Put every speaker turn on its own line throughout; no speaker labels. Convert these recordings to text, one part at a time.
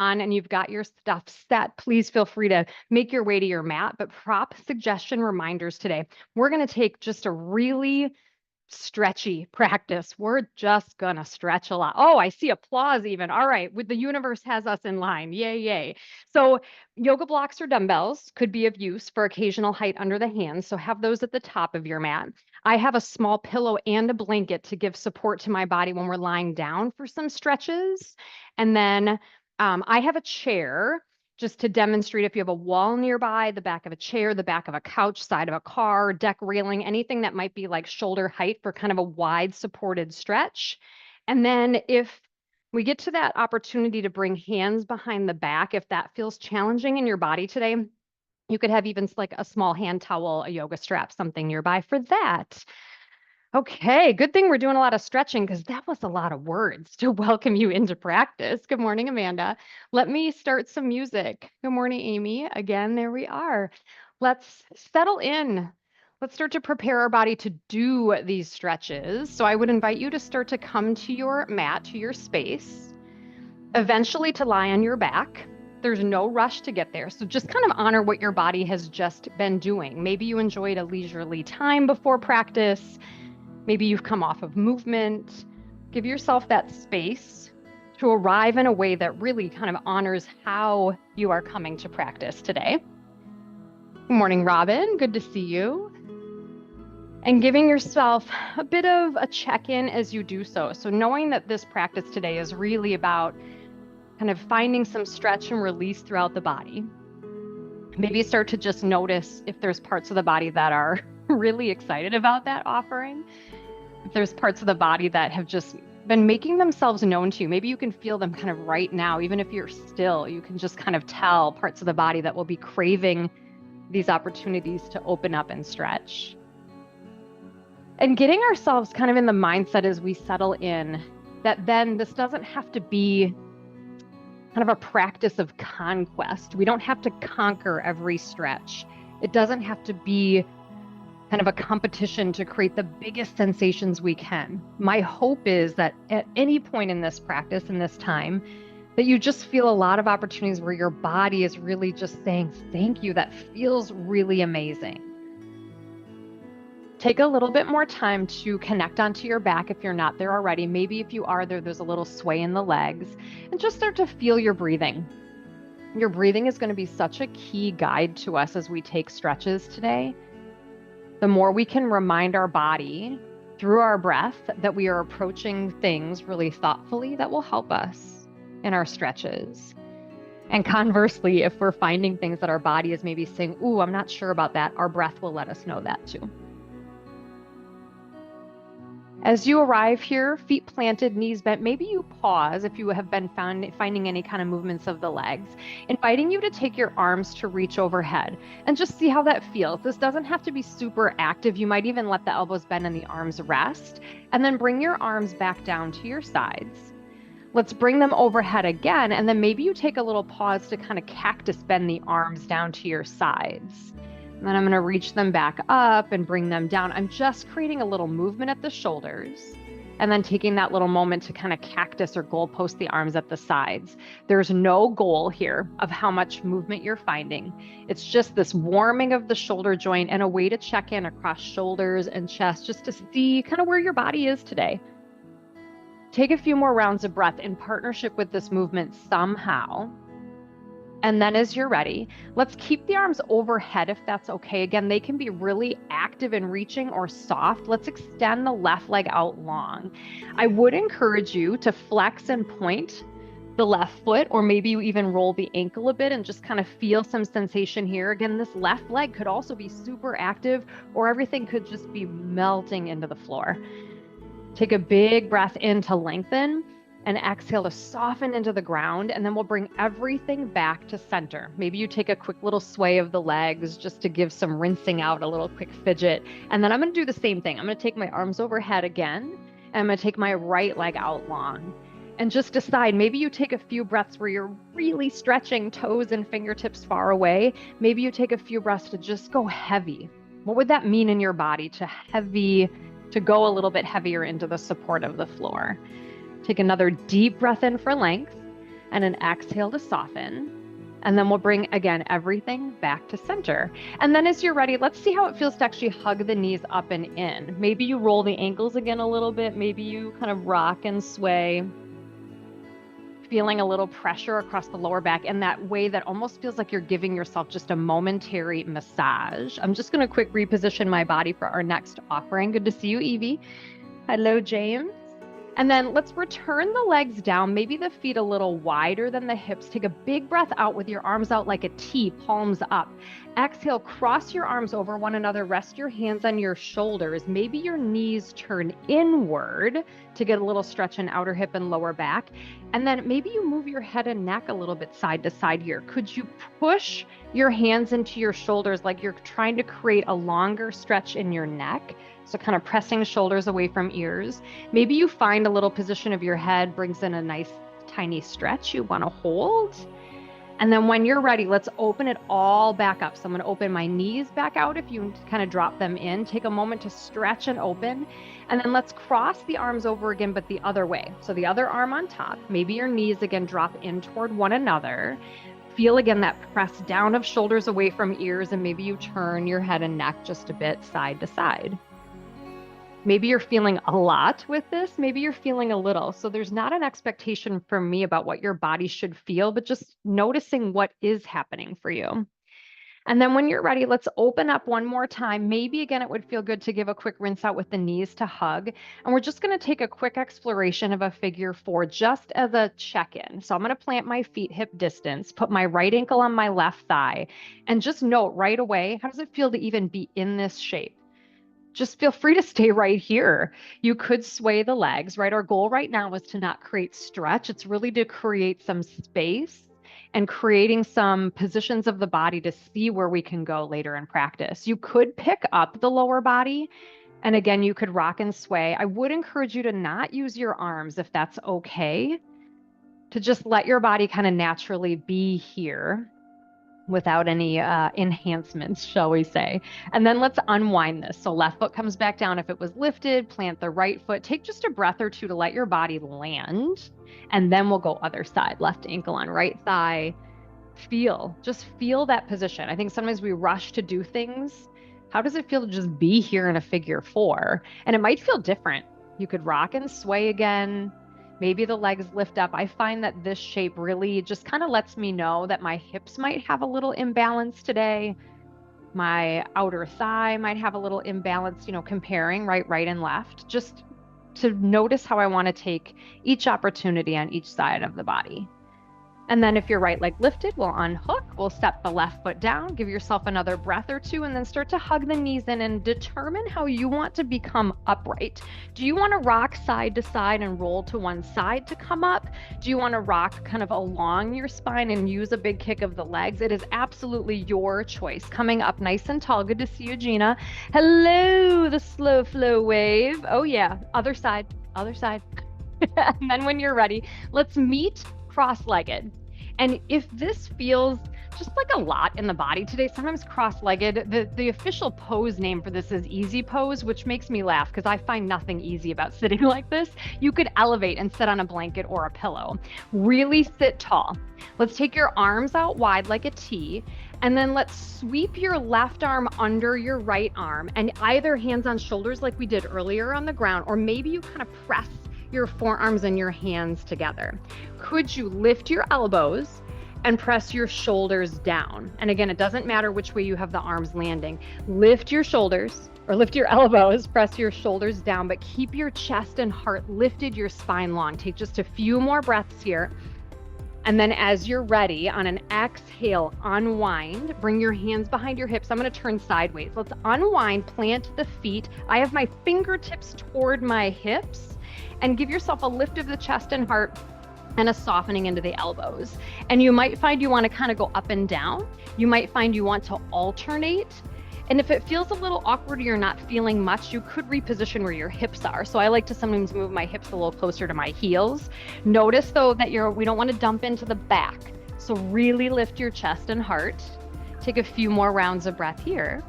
on and you've got your stuff set, please feel free to make your way to your mat. But prop suggestion reminders today. We're going to take just a really stretchy practice. We're just gonna stretch a lot. Oh, I see applause even. All right, with the universe has us in line. Yay, yay. So yoga blocks or dumbbells could be of use for occasional height under the hands. So have those at the top of your mat. I have a small pillow and a blanket to give support to my body when we're lying down for some stretches. And then I have a chair just to demonstrate if you have a wall nearby, the back of a chair, the back of a couch, side of a car, deck railing, anything that might be like shoulder height for kind of a wide supported stretch. And then if we get to that opportunity to bring hands behind the back, if that feels challenging in your body today, you could have even like a small hand towel, a yoga strap, something nearby for that. Okay, good thing we're doing a lot of stretching because that was a lot of words to welcome you into practice. Good morning, Amanda. Let me start some music. Good morning, Amy. Again, there we are. Let's settle in. Let's start to prepare our body to do these stretches. So I would invite you to start to come to your mat, to your space, eventually to lie on your back. There's no rush to get there. So just kind of honor what your body has just been doing. Maybe you enjoyed a leisurely time before practice. Maybe you've come off of movement. Give yourself that space to arrive in a way that really kind of honors how you are coming to practice today. Good morning, Robin. Good to see you. And giving yourself a bit of a check-in as you do so. So knowing that this practice today is really about kind of finding some stretch and release throughout the body. Maybe start to just notice if there's parts of the body that are really excited about that offering. If there's parts of the body that have just been making themselves known to you, maybe you can feel them kind of right now. Even if you're still, you can just kind of tell parts of the body that will be craving these opportunities to open up and stretch. And getting ourselves kind of in the mindset as we settle in that then this doesn't have to be kind of a practice of conquest. We don't have to conquer every stretch. It doesn't have to be kind of a competition to create the biggest sensations we can. My hope is that at any point in this practice, in this time, that you just feel a lot of opportunities where your body is really just saying, thank you. That feels really amazing. Take a little bit more time to connect onto your back if you're not there already. Maybe if you are there, there's a little sway in the legs, and just start to feel your breathing. Your breathing is going to be such a key guide to us as we take stretches today. The more we can remind our body through our breath that we are approaching things really thoughtfully, that will help us in our stretches. And conversely, if we're finding things that our body is maybe saying, ooh, I'm not sure about that, our breath will let us know that too. As you arrive here, feet planted, knees bent, maybe you pause if you have been finding any kind of movements of the legs, inviting you to take your arms to reach overhead and just see how that feels. This doesn't have to be super active. You might even let the elbows bend and the arms rest, and then bring your arms back down to your sides. Let's bring them overhead again, and then maybe you take a little pause to kind of cactus bend the arms down to your sides. And then I'm going to reach them back up and bring them down. I'm just creating a little movement at the shoulders and then taking that little moment to kind of cactus or goalpost the arms at the sides. There's no goal here of how much movement you're finding. It's just this warming of the shoulder joint and a way to check in across shoulders and chest just to see kind of where your body is today. Take a few more rounds of breath in partnership with this movement somehow. And then as you're ready, let's keep the arms overhead if that's okay. Again, they can be really active in reaching or soft. Let's extend the left leg out long. I would encourage you to flex and point the left foot, or maybe you even roll the ankle a bit and just kind of feel some sensation here. Again, this left leg could also be super active, or everything could just be melting into the floor. Take a big breath in to lengthen, and exhale to soften into the ground, and then we'll bring everything back to center. Maybe you take a quick little sway of the legs just to give some rinsing out, a little quick fidget. And then I'm going to do the same thing. I'm going to take my arms overhead again, and I'm going to take my right leg out long. And just decide, maybe you take a few breaths where you're really stretching toes and fingertips far away. Maybe you take a few breaths to just go heavy. What would that mean in your body to go a little bit heavier into the support of the floor? Take another deep breath in for length. and an exhale to soften. And then we'll bring, again, everything back to center. And then as you're ready, let's see how it feels to actually hug the knees up and in. Maybe you roll the ankles again a little bit. Maybe you kind of rock and sway, feeling a little pressure across the lower back in that way that almost feels like you're giving yourself just a momentary massage. I'm just going to quick reposition my body for our next offering. Good to see you, Evie. Hello, James. And then let's return the legs down, maybe the feet a little wider than the hips. Take a big breath out with your arms out like a T, palms up. Exhale, cross your arms over one another, rest your hands on your shoulders. Maybe your knees turn inward to get a little stretch in outer hip and lower back. And then maybe you move your head and neck a little bit side to side here. Could you push your hands into your shoulders like you're trying to create a longer stretch in your neck? So kind of pressing shoulders away from ears. Maybe you find a little position of your head brings in a nice tiny stretch you want to hold. And then when you're ready, let's open it all back up. So I'm going to open my knees back out if you kind of drop them in. Take a moment to stretch and open. And then let's cross the arms over again, but the other way. So the other arm on top. Maybe your knees again drop in toward one another. Feel again that press down of shoulders away from ears, and maybe you turn your head and neck just a bit side to side. Maybe you're feeling a lot with this. Maybe you're feeling a little. So there's not an expectation from me about what your body should feel, but just noticing what is happening for you. And then when you're ready, let's open up one more time. Maybe again, it would feel good to give a quick rinse out with the knees to hug. And we're just going to take a quick exploration of a figure four just as a check-in. So I'm going to plant my feet hip distance, put my right ankle on my left thigh, and just note right away, how does it feel to even be in this shape? Just feel free to stay right here. You could sway the legs, right? Our goal right now is to not create stretch. It's really to create some space and creating some positions of the body to see where we can go later in practice. You could pick up the lower body, and again, you could rock and sway. I would encourage you to not use your arms if that's okay, to just let your body kind of naturally be here without any enhancements, shall we say. And then let's unwind this. So left foot comes back down. If it was lifted, plant the right foot. Take just a breath or two to let your body land. And then we'll go other side, left ankle on right thigh. Just feel that position. I think sometimes we rush to do things. How does it feel to just be here in a figure four? And it might feel different. You could rock and sway again. Maybe the legs lift up. I find that this shape really just kind of lets me know that my hips might have a little imbalance today. My outer thigh might have a little imbalance, comparing right and left, just to notice how I want to take each opportunity on each side of the body. And then if your right leg lifted, we'll unhook, we'll step the left foot down, give yourself another breath or two, and then start to hug the knees in and determine how you want to become upright. Do you want to rock side to side and roll to one side to come up? Do you want to rock kind of along your spine and use a big kick of the legs? It is absolutely your choice. Coming up nice and tall. Good to see you, Gina. Hello, the slow flow wave. Oh yeah, other side. And then when you're ready, let's meet cross-legged. And if this feels just like a lot in the body today, sometimes cross-legged, the official pose name for this is easy pose, which makes me laugh because I find nothing easy about sitting like this. You could elevate and sit on a blanket or a pillow. Really sit tall. Let's take your arms out wide like a T, and then let's sweep your left arm under your right arm, and either hands on shoulders like we did earlier on the ground, or maybe you kind of press your forearms and your hands together. Could you lift your elbows and press your shoulders down? And again, it doesn't matter which way you have the arms landing. Lift your shoulders or lift your elbows, press your shoulders down, but keep your chest and heart lifted, your spine long. Take just a few more breaths here. And then as you're ready, on an exhale, unwind, bring your hands behind your hips. I'm going to turn sideways. Let's unwind, plant the feet. I have my fingertips toward my hips, and give yourself a lift of the chest and heart and a softening into the elbows. And you might find you want to kind of go up and down. You might find you want to alternate. And if it feels a little awkward or you're not feeling much, you could reposition where your hips are. So I like to sometimes move my hips a little closer to my heels. Notice though that we don't want to dump into the back. So really lift your chest and heart. Take a few more rounds of breath here.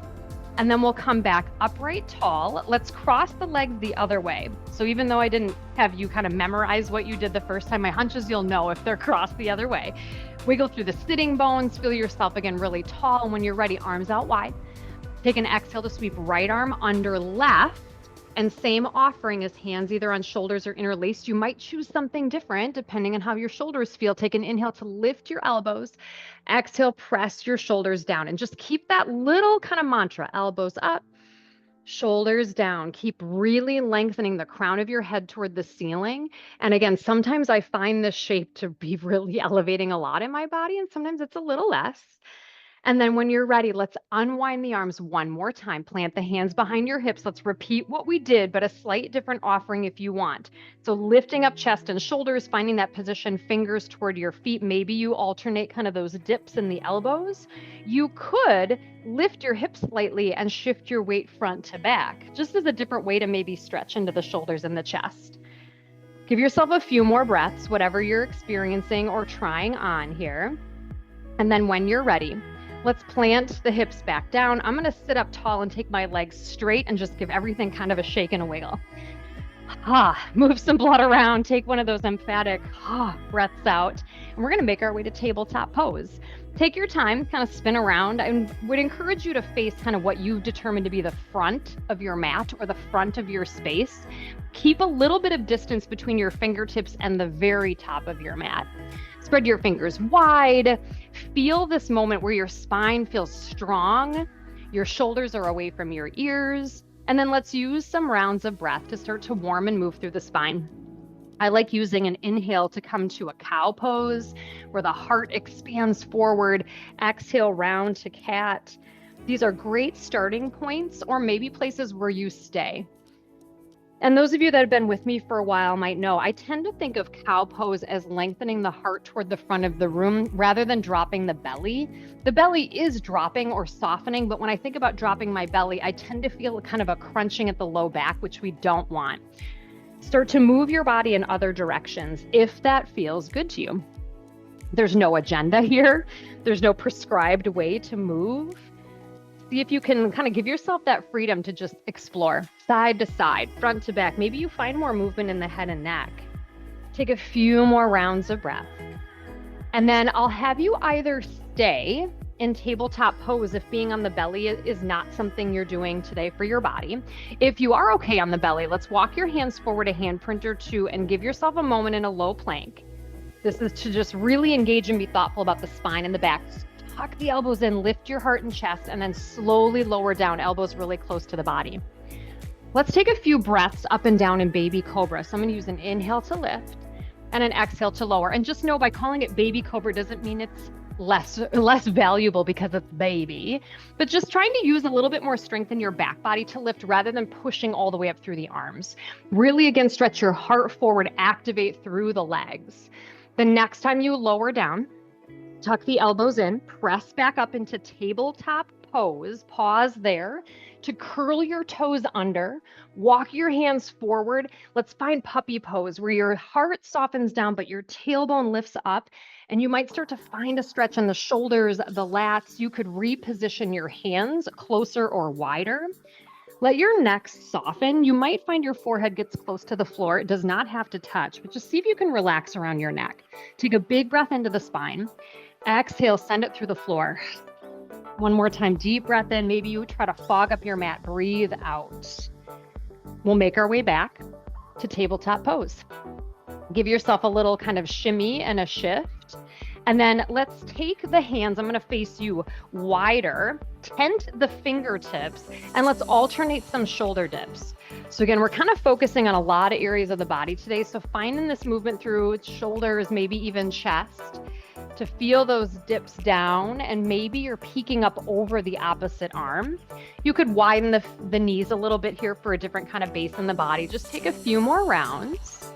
And then we'll come back upright tall. Let's cross the legs the other way. So even though I didn't have you kind of memorize what you did the first time, my hunch is you'll know if they're crossed the other way. Wiggle through the sitting bones, feel yourself again really tall. And when you're ready, arms out wide. Take an exhale to sweep right arm under left. And same offering as hands either on shoulders or interlaced. You might choose something different depending on how your shoulders feel. Take an inhale to lift your elbows. Exhale, press your shoulders down. And just keep that little kind of mantra, elbows up, shoulders down. Keep really lengthening the crown of your head toward the ceiling. And again, sometimes I find this shape to be really elevating a lot in my body, and sometimes it's a little less. And then when you're ready, let's unwind the arms one more time. Plant the hands behind your hips. Let's repeat what we did, but a slight different offering if you want. So lifting up chest and shoulders, finding that position, fingers toward your feet. Maybe you alternate kind of those dips in the elbows. You could lift your hips slightly and shift your weight front to back, just as a different way to maybe stretch into the shoulders and the chest. Give yourself a few more breaths, whatever you're experiencing or trying on here. And then when you're ready, let's plant the hips back down. I'm going to sit up tall and take my legs straight and just give everything kind of a shake and a wiggle. Move some blood around. Take one of those emphatic breaths out. And we're going to make our way to tabletop pose. Take your time, kind of spin around. I would encourage you to face kind of what you've determined to be the front of your mat or the front of your space. Keep a little bit of distance between your fingertips and the very top of your mat. Spread your fingers wide. Feel this moment where your spine feels strong, your shoulders are away from your ears, and then let's use some rounds of breath to start to warm and move through the spine. I like using an inhale to come to a cow pose where the heart expands forward. Exhale, round to cat. These are great starting points or maybe places where you stay. And those of you that have been with me for a while might know, I tend to think of cow pose as lengthening the heart toward the front of the room rather than dropping the belly. The belly is dropping or softening, but when I think about dropping my belly, I tend to feel kind of a crunching at the low back, which we don't want. Start to move your body in other directions if that feels good to you. There's no agenda here. There's no prescribed way to move. See if you can kind of give yourself that freedom to just explore side to side, front to back. Maybe you find more movement in the head and neck. Take a few more rounds of breath. And then I'll have you either stay in tabletop pose if being on the belly is not something you're doing today for your body. If you are okay on the belly, let's walk your hands forward a handprint or two and give yourself a moment in a low plank. This is to just really engage and be thoughtful about the spine and the back. Tuck the elbows in, lift your heart and chest, and then slowly lower down, elbows really close to the body. Let's take a few breaths up and down in baby cobra. So I'm going to use an inhale to lift and an exhale to lower. And just know by calling it baby cobra doesn't mean it's less valuable because it's baby, but just trying to use a little bit more strength in your back body to lift rather than pushing all the way up through the arms. Really, again, stretch your heart forward, activate through the legs. The next time you lower down, tuck the elbows in, press back up into tabletop pose, pause there to curl your toes under, walk your hands forward. Let's find puppy pose where your heart softens down, but your tailbone lifts up, and you might start to find a stretch in the shoulders, the lats. You could reposition your hands closer or wider. Let your neck soften. You might find your forehead gets close to the floor. It does not have to touch, but just see if you can relax around your neck. Take a big breath into the spine. Exhale, send it through the floor. One more time, deep breath in. Maybe you try to fog up your mat. Breathe out. We'll make our way back to tabletop pose. Give yourself a little kind of shimmy and a shift. And then let's take the hands. I'm going to face you wider, tent the fingertips, and let's alternate some shoulder dips. So again, we're kind of focusing on a lot of areas of the body today. So finding this movement through shoulders, maybe even chest, to feel those dips down, and maybe you're peeking up over the opposite arm. You could widen the knees a little bit here for a different kind of base in the body. Just take a few more rounds.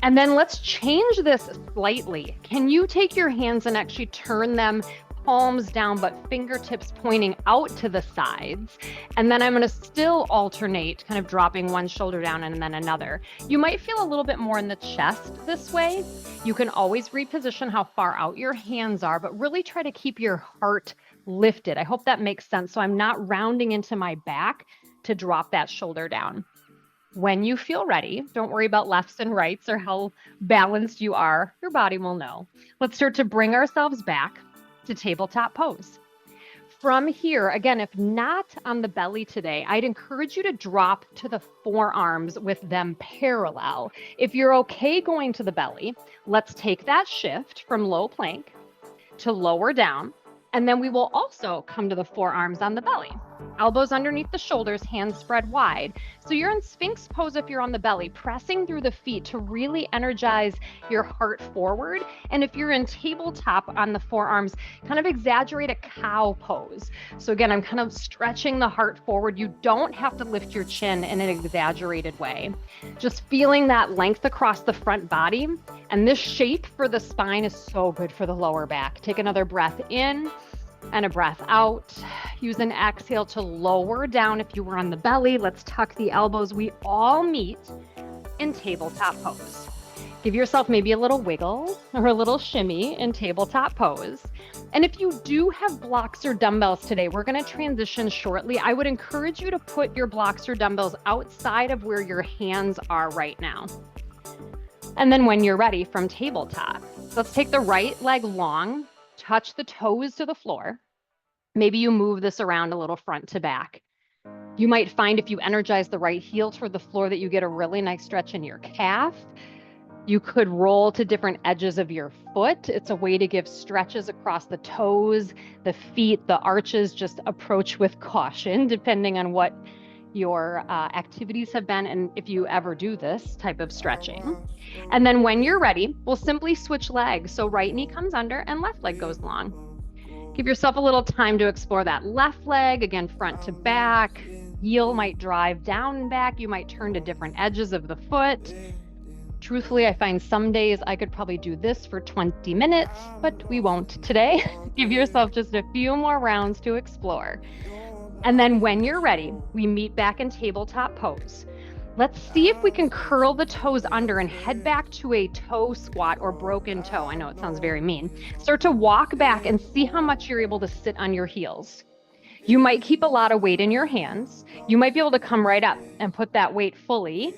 And then let's change this slightly. Can you take your hands and actually turn them palms down, but fingertips pointing out to the sides. And then I'm going to still alternate, kind of dropping one shoulder down and then another. You might feel a little bit more in the chest this way. You can always reposition how far out your hands are, but really try to keep your heart lifted. I hope that makes sense. So I'm not rounding into my back to drop that shoulder down. When you feel ready, don't worry about lefts and rights or how balanced you are. Your body will know. Let's start to bring ourselves back to tabletop pose. From here, again, if not on the belly today, I'd encourage you to drop to the forearms with them parallel. If you're okay going to the belly, let's take that shift from low plank to lower down. And then we will also come to the forearms on the belly. Elbows underneath the shoulders, hands spread wide. So you're in Sphinx pose if you're on the belly, pressing through the feet to really energize your heart forward. And if you're in tabletop on the forearms, kind of exaggerate a cow pose. So again, I'm kind of stretching the heart forward. You don't have to lift your chin in an exaggerated way. Just feeling that length across the front body. And this shape for the spine is so good for the lower back. Take another breath in and a breath out. Use an exhale to lower down if you were on the belly. Let's tuck the elbows. We all meet in tabletop pose. Give yourself maybe a little wiggle or a little shimmy in tabletop pose. And if you do have blocks or dumbbells today, we're going to transition shortly. I would encourage you to put your blocks or dumbbells outside of where your hands are right now. And then when you're ready from tabletop, let's take the right leg long, touch the toes to the floor. Maybe you move this around a little front to back. You might find if you energize the right heel toward the floor that you get a really nice stretch in your calf. You could roll to different edges of your foot. It's a way to give stretches across the toes, the feet, the arches. Just approach with caution depending on what your activities have been and if you ever do this type of stretching. And then when you're ready, we'll simply switch legs. So right knee comes under and left leg goes long. Give yourself a little time to explore that left leg, again, front to back. Heel might drive down and back. You might turn to different edges of the foot. Truthfully, I find some days I could probably do this for 20 minutes, but we won't today. Give yourself just a few more rounds to explore. And then when you're ready, we meet back in tabletop pose. Let's see if we can curl the toes under and head back to a toe squat or broken toe. I know it sounds very mean. Start to walk back and see how much you're able to sit on your heels. You might keep a lot of weight in your hands. You might be able to come right up and put that weight fully.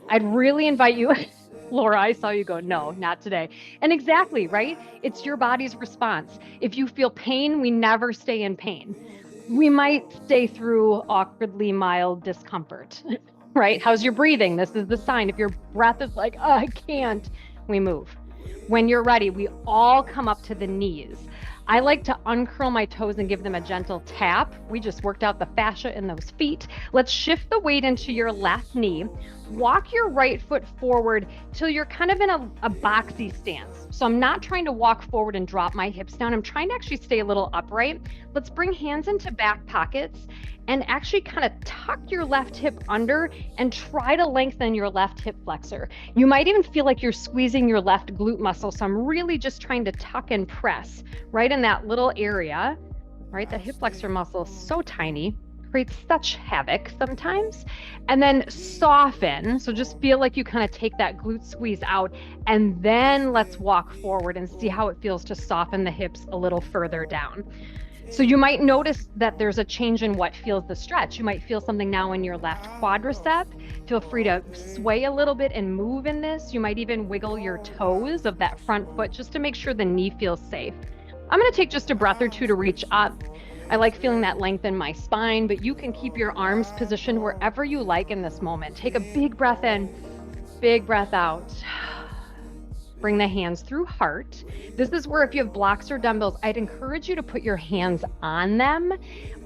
I'd really invite you, Laura, I saw you go, no, not today. And exactly, right? It's your body's response. If you feel pain, we never stay in pain. We might stay through awkwardly mild discomfort, right? How's your breathing? This is the sign. If your breath is like, oh, I can't, we move. When you're ready, we all come up to the knees. I like to uncurl my toes and give them a gentle tap. We just worked out the fascia in those feet. Let's shift the weight into your left knee. Walk your right foot forward till you're kind of in a boxy stance. So I'm not trying to walk forward and drop my hips down. I'm trying to actually stay a little upright. Let's bring hands into back pockets and actually kind of tuck your left hip under and try to lengthen your left hip flexor. You might even feel like you're squeezing your left glute muscle. So I'm really just trying to tuck and press right in that little area, right? The hip flexor muscle is so tiny, creates such havoc sometimes. And then soften. So just feel like you kind of take that glute squeeze out, and then let's walk forward and see how it feels to soften the hips a little further down. So you might notice that there's a change in what feels the stretch. You might feel something now in your left quadricep. Feel free to sway a little bit and move in this. You might even wiggle your toes of that front foot just to make sure the knee feels safe. I'm going to take just a breath or two to reach up. I like feeling that length in my spine, but you can keep your arms positioned wherever you like in this moment. Take a big breath in, big breath out. Bring the hands through heart. This is where if you have blocks or dumbbells, I'd encourage you to put your hands on them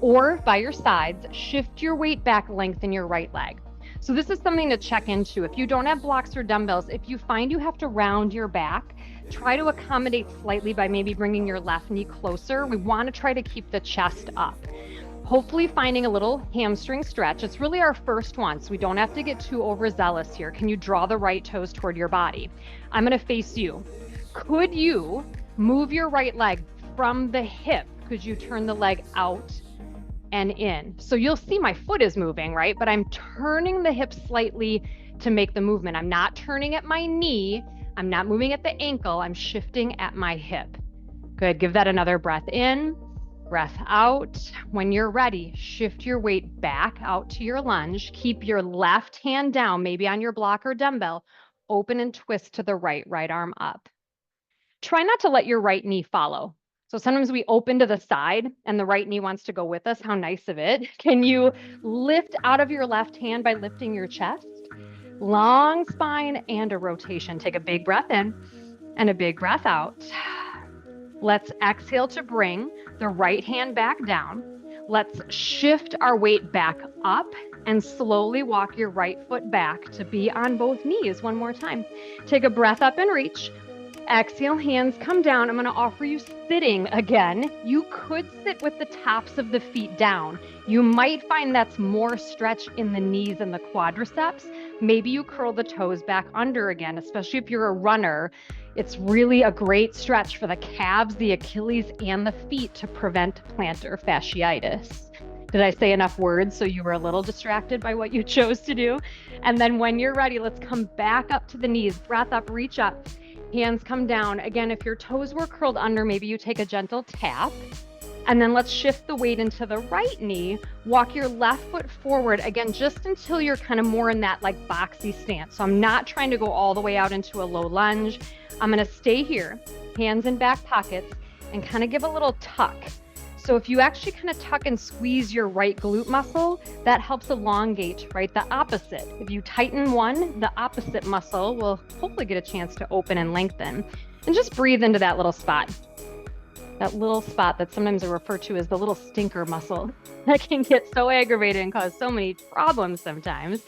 or by your sides. Shift your weight back, lengthen your right leg. So this is something to check into. If you don't have blocks or dumbbells, if you find you have to round your back, try to accommodate slightly by maybe bringing your left knee closer. We want to try to keep the chest up. Hopefully finding a little hamstring stretch. It's really our first one, so we don't have to get too overzealous here. Can you draw the right toes toward your body? I'm going to face you. Could you move your right leg from the hip, could you turn the leg out and in? So you'll see my foot is moving, right? But I'm turning the hip slightly to make the movement. I'm not turning at my knee. I'm not moving at the ankle. I'm shifting at my hip. Good. Give that another breath in, breath out. When you're ready, shift your weight back out to your lunge. Keep your left hand down, maybe on your block or dumbbell. Open and twist to the right, right arm up. Try not to let your right knee follow. So sometimes we open to the side and the right knee wants to go with us. How nice of it. Can you lift out of your left hand by lifting your chest? Long spine and a rotation. Take a big breath in and a big breath out. Let's exhale to bring the right hand back down. Let's shift our weight back up and slowly walk your right foot back to be on both knees one more time. Take a breath up and reach. Exhale, hands come down. I'm going to offer you sitting again. You could sit with the tops of the feet down. You might find that's more stretch in the knees and the quadriceps. Maybe you curl the toes back under again, especially if you're a runner. It's really a great stretch for the calves, the Achilles, and the feet to prevent plantar fasciitis. Did I say enough words so you were a little distracted by what you chose to do? And then when you're ready, let's come back up to the knees. Breath up, reach up. Hands come down. Again, if your toes were curled under, maybe you take a gentle tap. And then let's shift the weight into the right knee. Walk your left foot forward, again, just until you're kind of more in that like boxy stance. So I'm not trying to go all the way out into a low lunge. I'm going to stay here, hands in back pockets, and kind of give a little tuck. So if you actually kind of tuck and squeeze your right glute muscle, that helps elongate, right? The opposite. If you tighten one, the opposite muscle will hopefully get a chance to open and lengthen. And just breathe into that little spot. That little spot that sometimes are referred to as the little stinker muscle that can get so aggravated and cause so many problems sometimes.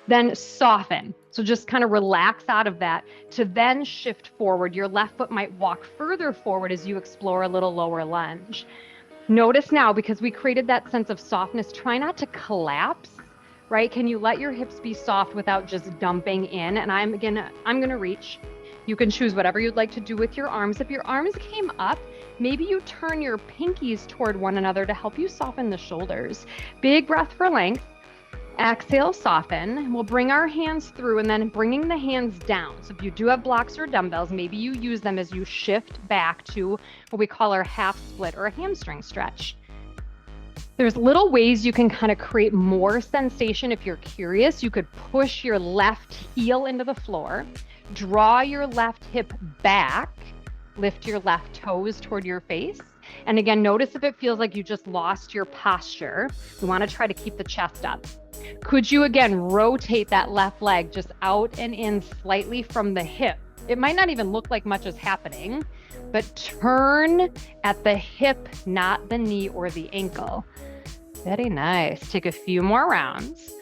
Then soften. So just kind of relax out of that to then shift forward. Your left foot might walk further forward as you explore a little lower lunge. Notice now, because we created that sense of softness, try not to collapse, right? Can you let your hips be soft without just dumping in? And I'm going to reach. You can choose whatever you'd like to do with your arms. If your arms came up, maybe you turn your pinkies toward one another to help you soften the shoulders. Big breath for length. Exhale, soften. We'll bring our hands through and then bringing the hands down. So if you do have blocks or dumbbells, maybe you use them as you shift back to what we call our half split or a hamstring stretch. There's little ways you can kind of create more sensation if you're curious. You could push your left heel into the floor, draw your left hip back, lift your left toes toward your face. And again, notice if it feels like you just lost your posture. You want to try to keep the chest up. Could you again rotate that left leg just out and in slightly from the hip? It might not even look like much is happening, but turn at the hip, not the knee or the ankle. Very nice. Take a few more rounds.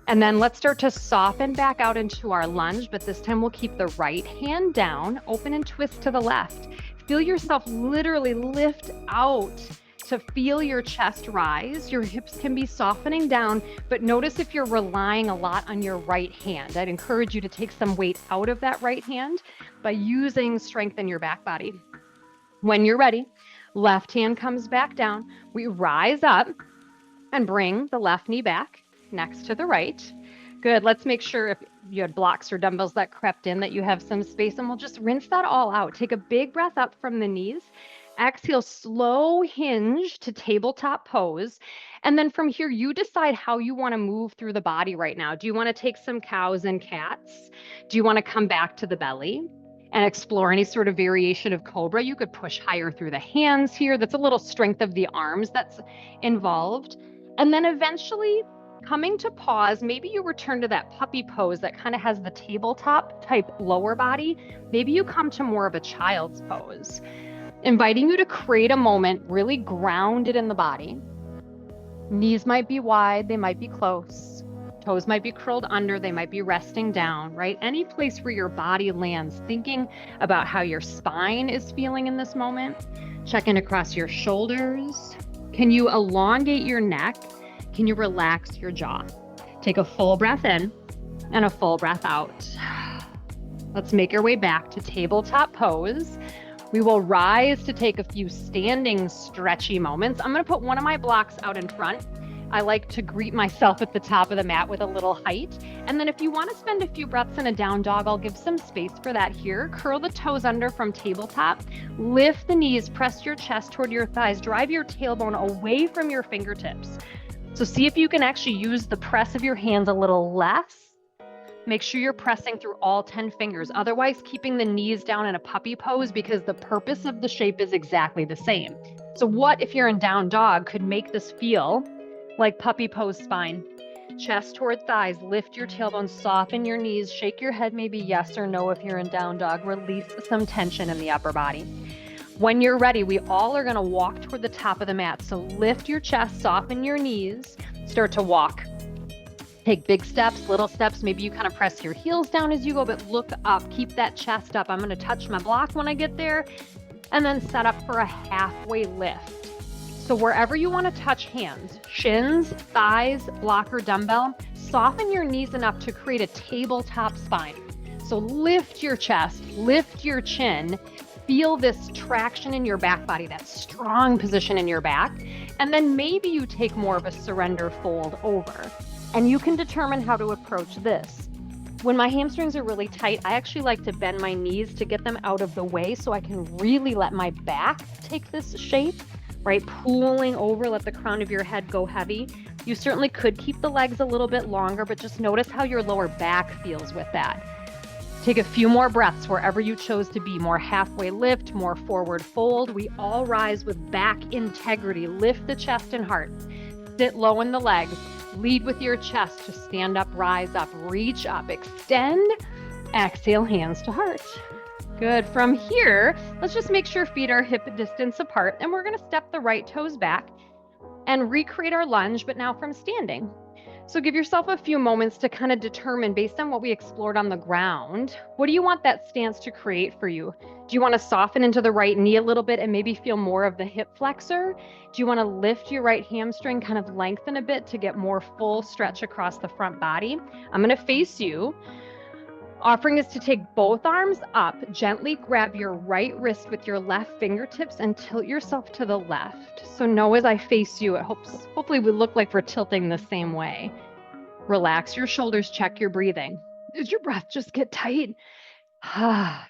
And then let's start to soften back out into our lunge, but this time we'll keep the right hand down, open and twist to the left. Feel yourself literally lift out to feel your chest rise. Your hips can be softening down, but notice if you're relying a lot on your right hand. I'd encourage you to take some weight out of that right hand by using strength in your back body. When you're ready, left hand comes back down. We rise up and bring the left knee back next to the right. Good. Let's make sure if you had blocks or dumbbells that crept in that you have some space, and we'll just rinse that all out. Take a big breath up from the knees. Exhale, slow hinge to tabletop pose. And then from here, you decide how you want to move through the body right now. Do you want to take some cows and cats? Do you want to come back to the belly and explore any sort of variation of cobra? You could push higher through the hands here. That's a little strength of the arms that's involved. And then eventually coming to pause, maybe you return to that puppy pose that kind of has the tabletop type lower body. Maybe you come to more of a child's pose. Inviting you to create a moment really grounded in the body. Knees might be wide, they might be close. Toes might be curled under, they might be resting down, right? Any place where your body lands, thinking about how your spine is feeling in this moment. Check in across your shoulders. Can you elongate your neck? Can you relax your jaw? Take a full breath in and a full breath out. Let's make our way back to tabletop pose. We will rise to take a few standing stretchy moments. I'm going to put one of my blocks out in front. I like to greet myself at the top of the mat with a little height. And then if you want to spend a few breaths in a down dog, I'll give some space for that here. Curl the toes under from tabletop. Lift the knees, press your chest toward your thighs, drive your tailbone away from your fingertips. So see if you can actually use the press of your hands a little less. Make sure you're pressing through all 10 fingers. Otherwise, keeping the knees down in a puppy pose, because the purpose of the shape is exactly the same. So what if you're in down dog could make this feel like puppy pose spine? Chest toward thighs, lift your tailbone, soften your knees, shake your head maybe yes or no if you're in down dog, release some tension in the upper body. When you're ready, we all are gonna walk toward the top of the mat. So lift your chest, soften your knees, start to walk. Take big steps, little steps. Maybe you kind of press your heels down as you go, but look up, keep that chest up. I'm gonna touch my block when I get there, and then set up for a halfway lift. So wherever you wanna touch hands, shins, thighs, block or dumbbell, soften your knees enough to create a tabletop spine. So lift your chest, lift your chin, feel this traction in your back body, that strong position in your back. And then maybe you take more of a surrender fold over. And you can determine how to approach this. When my hamstrings are really tight, I actually like to bend my knees to get them out of the way so I can really let my back take this shape, right? Pulling over, let the crown of your head go heavy. You certainly could keep the legs a little bit longer, but just notice how your lower back feels with that. Take a few more breaths wherever you chose to be. More halfway lift, more forward fold. We all rise with back integrity. Lift the chest and heart. Sit low in the legs. Lead with your chest to stand up, rise up, reach up, extend, exhale, hands to heart. Good. From here, let's just make sure feet are hip distance apart, and we're going to step the right toes back and recreate our lunge, but now from standing. So give yourself a few moments to kind of determine, based on what we explored on the ground, what do you want that stance to create for you? Do you want to soften into the right knee a little bit and maybe feel more of the hip flexor? Do you want to lift your right hamstring, kind of lengthen a bit to get more full stretch across the front body? I'm going to face you. Offering is to take both arms up, gently grab your right wrist with your left fingertips and tilt yourself to the left. So know as I face you, hopefully we look like we're tilting the same way. Relax your shoulders, check your breathing. Does your breath just get tight?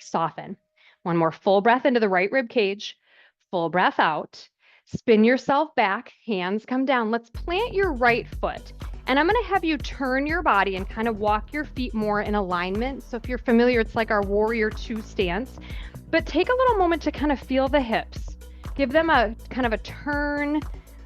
Soften. One more full breath into the right rib cage. Full breath out. Spin yourself back, hands come down. Let's plant your right foot. And I'm going to have you turn your body and kind of walk your feet more in alignment. So if you're familiar, it's like our warrior two stance. But take a little moment to kind of feel the hips. Give them a kind of a turn,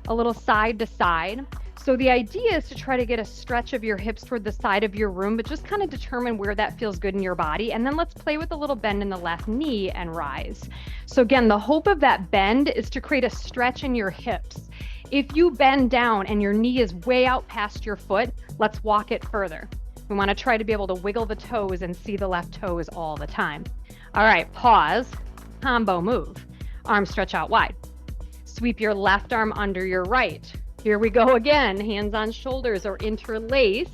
a little side to side. So the idea is to try to get a stretch of your hips toward the side of your room, but just kind of determine where that feels good in your body. And then let's play with a little bend in the left knee and rise. So again, the hope of that bend is to create a stretch in your hips. If you bend down and your knee is way out past your foot, let's walk it further. We want to try to be able to wiggle the toes and see the left toes all the time. All right, pause, combo move. Arms stretch out wide. Sweep your left arm under your right. Here we go again, hands on shoulders or interlace.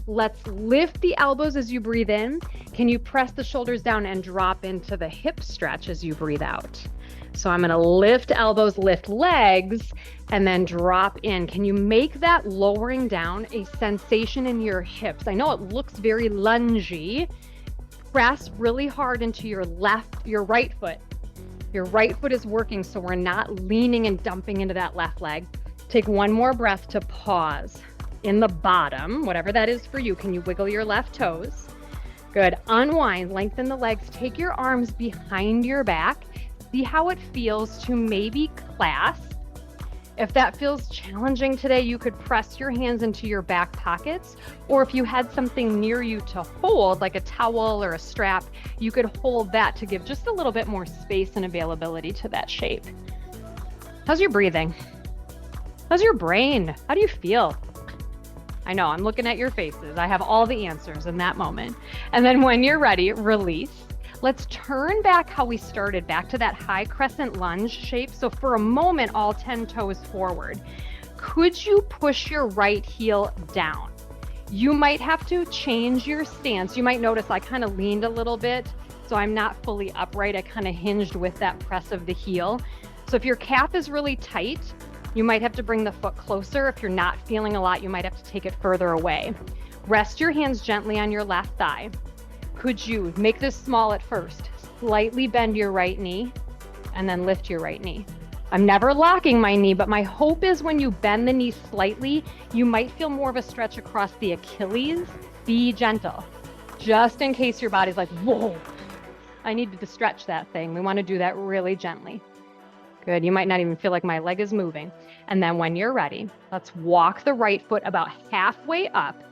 Let's lift the elbows as you breathe in. Can you press the shoulders down and drop into the hip stretch as you breathe out? So I'm going to lift elbows, lift legs, and then drop in. Can you make that lowering down a sensation in your hips? I know it looks very lungy. Press really hard into your right foot. Your right foot is working, so we're not leaning and dumping into that left leg. Take one more breath to pause. In the bottom, whatever that is for you, can you wiggle your left toes? Good. Unwind, lengthen the legs, take your arms behind your back. See how it feels to maybe clasp. If that feels challenging today, you could press your hands into your back pockets, or if you had something near you to hold, like a towel or a strap, you could hold that to give just a little bit more space and availability to that shape. How's your breathing? How's your brain? How do you feel? I know, I'm looking at your faces. I have all the answers in that moment. And then when you're ready, release. Let's turn back how we started, back to that high crescent lunge shape. So for a moment, all 10 toes forward. Could you push your right heel down? You might have to change your stance. You might notice I kind of leaned a little bit So I'm not fully upright. I kind of hinged with that press of the heel. So if your calf is really tight, you might have to bring the foot closer. If you're not feeling a lot, you might have to take it further away. Rest your hands gently on your left thigh. Could you make this small at first? Slightly bend your right knee and then lift your right knee. I'm never locking my knee, but my hope is when you bend the knee slightly, you might feel more of a stretch across the Achilles. Be gentle, just in case your body's like, whoa, I needed to stretch that thing. We want to do that really gently. Good. You might not even feel like my leg is moving. And then when you're ready, let's walk the right foot about halfway up,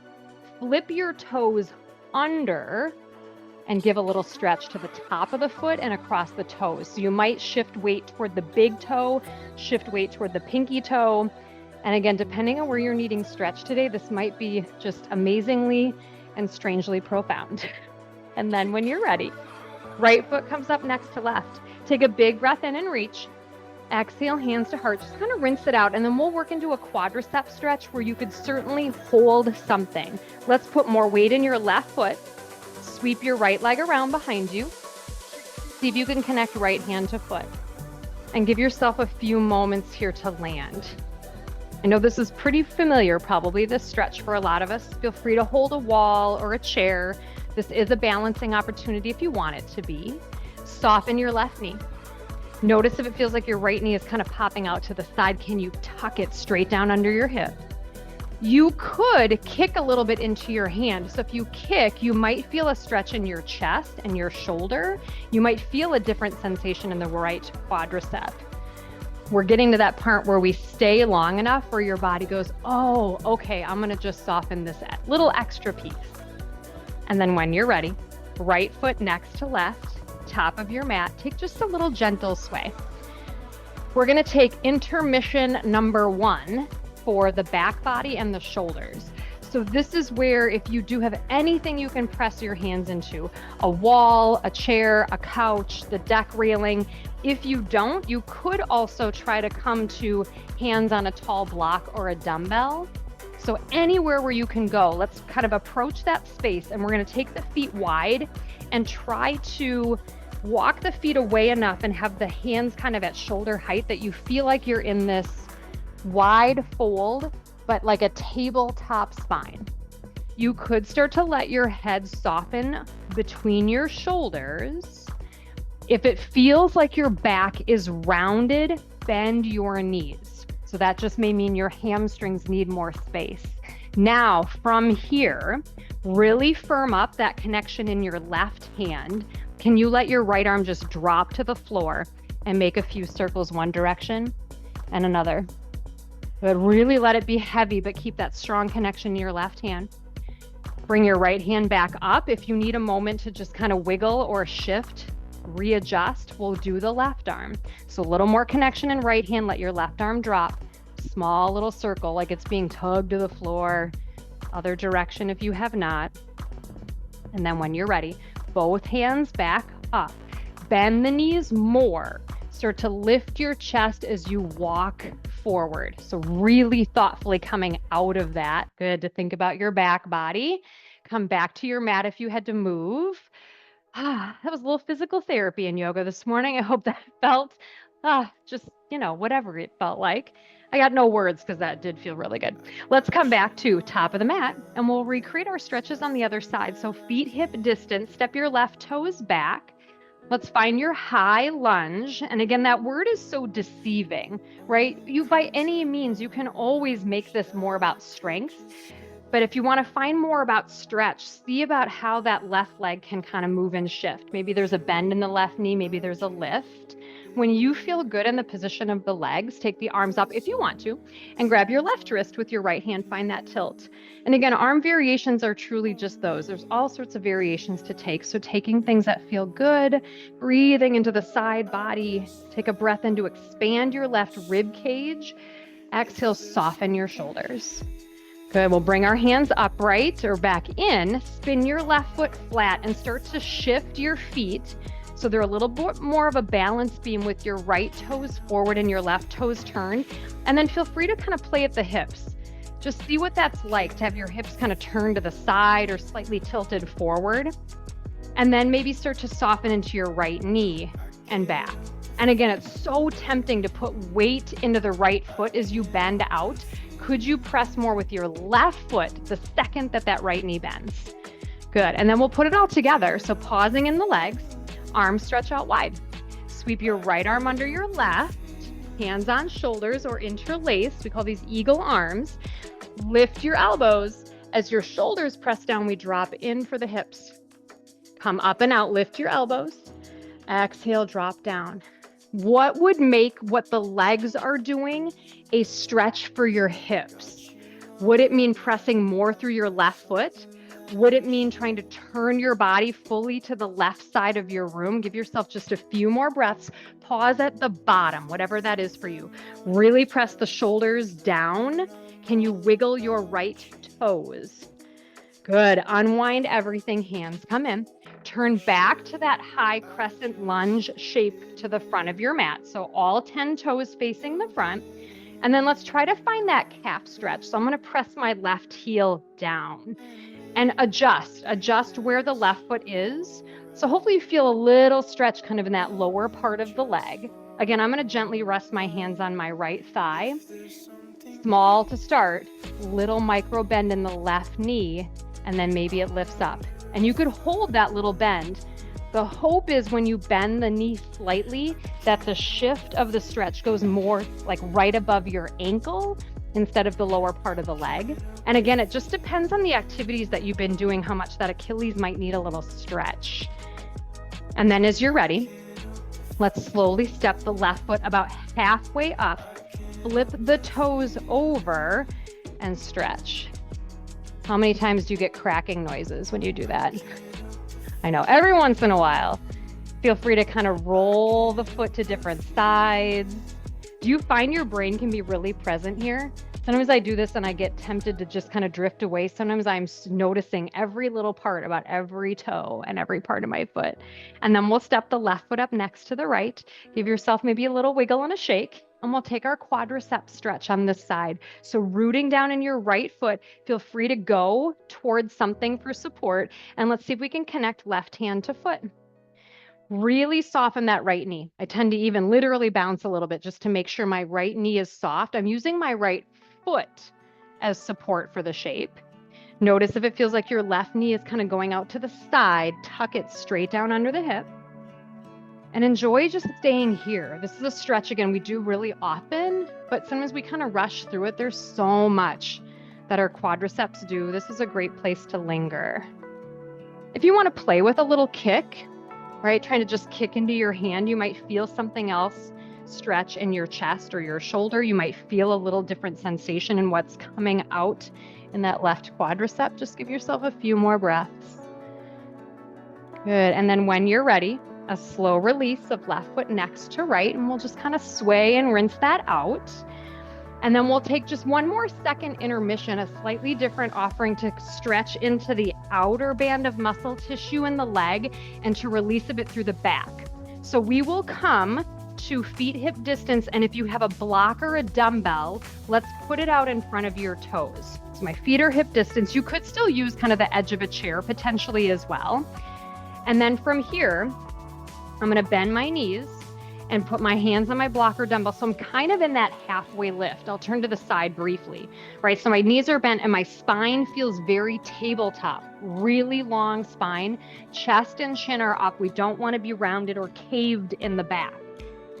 flip your toes under, and give a little stretch to the top of the foot and across the toes. So you might shift weight toward the big toe, shift weight toward the pinky toe. And again, depending on where you're needing stretch today, this might be just amazingly and strangely profound. And then when you're ready, right foot comes up next to left. Take a big breath in and reach. Exhale, hands to heart. Just kind of rinse it out. And then we'll work into a quadricep stretch where you could certainly hold something. Let's put more weight in your left foot. Sweep your right leg around behind you. See if you can connect right hand to foot. And give yourself a few moments here to land. I know this is pretty familiar, probably this stretch for a lot of us. Feel free to hold a wall or a chair. This is a balancing opportunity if you want it to be. Soften your left knee. Notice if it feels like your right knee is kind of popping out to the side. Can you tuck it straight down under your hip? You could kick a little bit into your hand. So if you kick, you might feel a stretch in your chest and your shoulder. You might feel a different sensation in the right quadricep. We're getting to that part where we stay long enough where your body goes, oh, okay, I'm gonna just soften this little extra piece. And then when you're ready, right foot next to left, top of your mat, take just a little gentle sway. We're gonna take intermission number 1 for the back body and the shoulders. So this is where if you do have anything you can press your hands into, a wall, a chair, a couch, the deck railing. If you don't, you could also try to come to hands on a tall block or a dumbbell. So anywhere where you can go, let's kind of approach that space, and we're going to take the feet wide and try to walk the feet away enough and have the hands kind of at shoulder height that you feel like you're in this wide fold, but like a tabletop spine. You could start to let your head soften between your shoulders. If it feels like your back is rounded, bend your knees. So that just may mean your hamstrings need more space. Now, from here, really firm up that connection in your left hand. Can you let your right arm just drop to the floor and make a few circles one direction and another? But really let it be heavy, but keep that strong connection in your left hand. Bring your right hand back up. If you need a moment to just kind of wiggle or shift, readjust, we'll do the left arm. So a little more connection in right hand, let your left arm drop. Small little circle like it's being tugged to the floor. Other direction if you have not. And then when you're ready, both hands back up. Bend the knees more. Start to lift your chest as you walk forward. So really thoughtfully coming out of that. Good to think about your back body. Come back to your mat if you had to move. That was a little physical therapy in yoga this morning. I hope that felt just, whatever it felt like. I got no words because that did feel really good. Let's come back to top of the mat and we'll recreate our stretches on the other side. So feet hip distance, step your left toes back. Let's find your high lunge. And again, that word is so deceiving, right? You, by any means, you can always make this more about strength. But if you want to find more about stretch, see about how that left leg can kind of move and shift. Maybe there's a bend in the left knee, maybe there's a lift. When you feel good in the position of the legs, take the arms up if you want to, and grab your left wrist with your right hand, find that tilt. And again, arm variations are truly just those. There's all sorts of variations to take. So taking things that feel good, breathing into the side body, take a breath in to expand your left rib cage. Exhale, soften your shoulders. Good, we'll bring our hands upright or back in, spin your left foot flat and start to shift your feet so they're a little bit more of a balance beam with your right toes forward and your left toes turned. And then feel free to kind of play at the hips. Just see what that's like to have your hips kind of turned to the side or slightly tilted forward. And then maybe start to soften into your right knee and back. And again, it's so tempting to put weight into the right foot as you bend out. Could you press more with your left foot the second that right knee bends? Good. And then we'll put it all together. So pausing in the legs, arms stretch out wide. Sweep your right arm under your left, hands on shoulders or interlaced. We call these eagle arms. Lift your elbows. As your shoulders press down, we drop in for the hips. Come up and out, lift your elbows. Exhale, drop down. What would make what the legs are doing a stretch for your hips? Would it mean pressing more through your left foot? Would it mean trying to turn your body fully to the left side of your room? Give yourself just a few more breaths. Pause at the bottom, whatever that is for you. Really press the shoulders down. Can you wiggle your right toes? Good. Unwind everything. Hands come in. Turn back to that high crescent lunge shape to the front of your mat. So all 10 toes facing the front. And then let's try to find that calf stretch. So I'm going to press my left heel down and adjust where the left foot is. So hopefully you feel a little stretch kind of in that lower part of the leg. Again, I'm going to gently rest my hands on my right thigh. Small to start, little micro bend in the left knee, and then maybe it lifts up. And you could hold that little bend. The hope is when you bend the knee slightly, that the shift of the stretch goes more like right above your ankle instead of the lower part of the leg. And again, it just depends on the activities that you've been doing, how much that Achilles might need a little stretch. And then as you're ready, let's slowly step the left foot about halfway up, flip the toes over and stretch. How many times do you get cracking noises when you do that? I know, every once in a while. Feel free to kind of roll the foot to different sides. Do you find your brain can be really present here? Sometimes I do this and I get tempted to just kind of drift away. Sometimes I'm noticing every little part about every toe and every part of my foot. And then we'll step the left foot up next to the right. Give yourself maybe a little wiggle and a shake. And we'll take our quadricep stretch on this side. So rooting down in your right foot, feel free to go towards something for support. And let's see if we can connect left hand to foot. Really soften that right knee. I tend to even literally bounce a little bit just to make sure my right knee is soft. I'm using my right foot as support for the shape. Notice if it feels like your left knee is kind of going out to the side, tuck it straight down under the hip. And enjoy just staying here. This is a stretch, again, we do really often, but sometimes we kind of rush through it. There's so much that our quadriceps do. This is a great place to linger. If you want to play with a little kick, right, trying to just kick into your hand, you might feel something else stretch in your chest or your shoulder. You might feel a little different sensation in what's coming out in that left quadricep. Just give yourself a few more breaths. Good. And then when you're ready, a slow release of left foot next to right, and we'll just kind of sway and rinse that out. And then we'll take just one more second intermission, a slightly different offering to stretch into the outer band of muscle tissue in the leg and to release a bit through the back. So we will come to feet hip distance, and if you have a block or a dumbbell, let's put it out in front of your toes. So my feet are hip distance. You could still use kind of the edge of a chair potentially as well. And then from here, I'm going to bend my knees and put my hands on my block or dumbbell. So I'm kind of in that halfway lift. I'll turn to the side briefly, right? So my knees are bent and my spine feels very tabletop, really long spine. Chest and chin are up. We don't want to be rounded or caved in the back.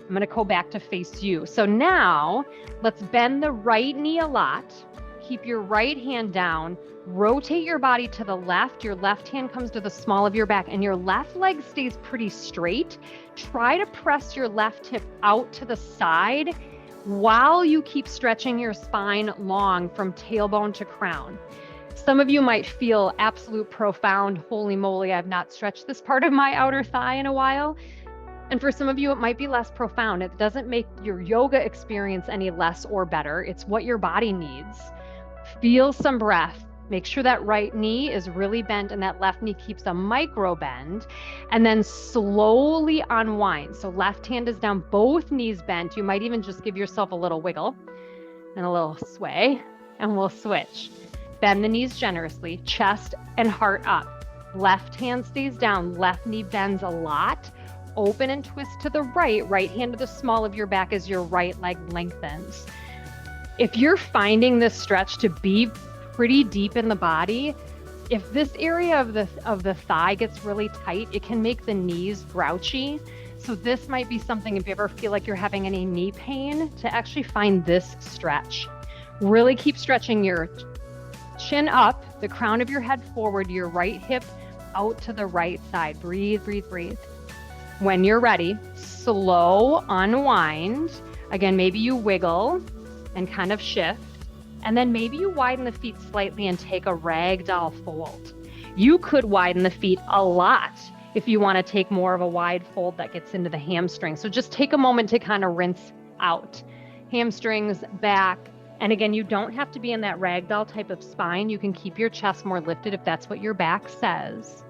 I'm going to go back to face you. So now let's bend the right knee a lot. Keep your right hand down. Rotate your body to the left. Your left hand comes to the small of your back and your left leg stays pretty straight. Try to press your left hip out to the side while you keep stretching your spine long from tailbone to crown. Some of you might feel absolute profound, holy moly, I've not stretched this part of my outer thigh in a while. And for some of you, it might be less profound. It doesn't make your yoga experience any less or better. It's what your body needs. Feel some breath. Make sure that right knee is really bent and that left knee keeps a micro bend, and then slowly unwind. So left hand is down, both knees bent. You might even just give yourself a little wiggle and a little sway, and we'll switch. Bend the knees generously, chest and heart up. Left hand stays down, left knee bends a lot. Open and twist to the right hand to the small of your back as your right leg lengthens. If you're finding this stretch to be pretty deep in the body, if this area of the thigh gets really tight, it can make the knees grouchy. So this might be something, if you ever feel like you're having any knee pain, to actually find this stretch. Really keep stretching your chin up, the crown of your head forward, your right hip out to the right side. Breathe, breathe, breathe. When you're ready, slow unwind. Again, maybe you wiggle and kind of shift. And then maybe you widen the feet slightly and take a ragdoll fold. You could widen the feet a lot if you want to take more of a wide fold that gets into the hamstring. So just take a moment to kind of rinse out. Hamstrings, back. And again, you don't have to be in that ragdoll type of spine. You can keep your chest more lifted if that's what your back says.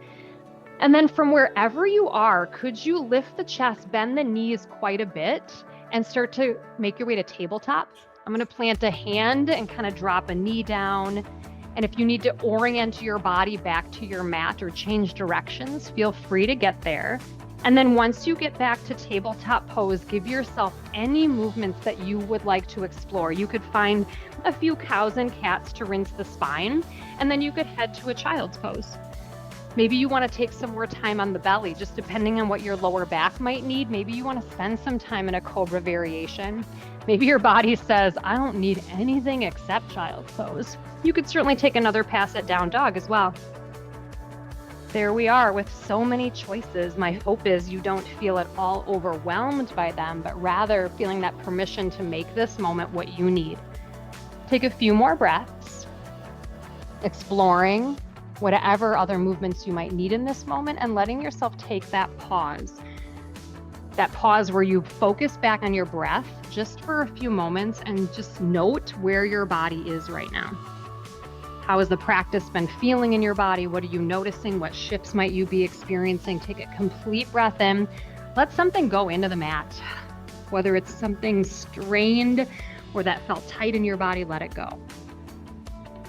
And then from wherever you are, could you lift the chest, bend the knees quite a bit, and start to make your way to tabletop? I'm going to plant a hand and kind of drop a knee down. And if you need to orient your body back to your mat or change directions, feel free to get there. And then once you get back to tabletop pose, give yourself any movements that you would like to explore. You could find a few cows and cats to rinse the spine, and then you could head to a child's pose. Maybe you want to take some more time on the belly, just depending on what your lower back might need. Maybe you want to spend some time in a cobra variation. Maybe your body says, I don't need anything except child's pose. You could certainly take another pass at down dog as well. There we are with so many choices. My hope is you don't feel at all overwhelmed by them, but rather feeling that permission to make this moment what you need. Take a few more breaths, exploring whatever other movements you might need in this moment, and letting yourself take that pause where you focus back on your breath just for a few moments and just note where your body is right now. How has the practice been feeling in your body? What are you noticing? What shifts might you be experiencing? Take a complete breath in. Let something go into the mat. Whether it's something strained or that felt tight in your body, let it go.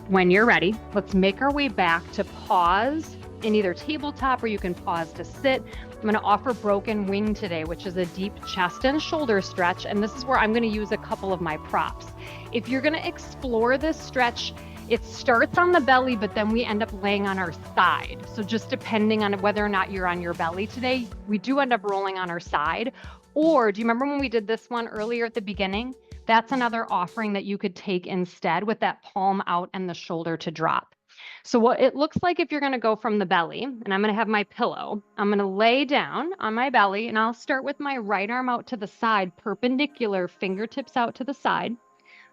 When you're ready, let's make our way back to pause in either tabletop or you can pause to sit. I'm going to offer broken wing today, which is a deep chest and shoulder stretch. And this is where I'm going to use a couple of my props. If you're going to explore this stretch, it starts on the belly, but then we end up laying on our side. So just depending on whether or not you're on your belly today, we do end up rolling on our side. Or do you remember when we did this one earlier at the beginning? That's another offering that you could take instead with that palm out and the shoulder to drop. So what it looks like if you're going to go from the belly, and I'm going to have my pillow, I'm going to lay down on my belly and I'll start with my right arm out to the side, perpendicular, fingertips out to the side,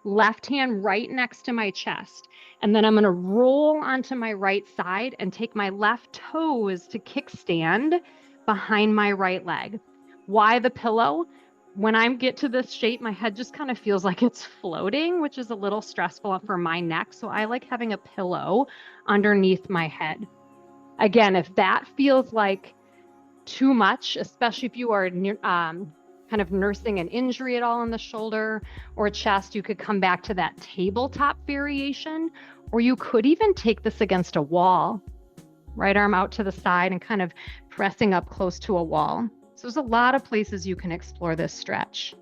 left hand right next to my chest. And then I'm going to roll onto my right side and take my left toes to kickstand behind my right leg. Why the pillow? When I get to this shape, my head just kind of feels like it's floating, which is a little stressful for my neck. So I like having a pillow underneath my head. Again, if that feels like too much, especially if you are kind of nursing an injury at all in the shoulder or chest, you could come back to that tabletop variation, or you could even take this against a wall, right arm out to the side and kind of pressing up close to a wall. So there's a lot of places you can explore this stretch.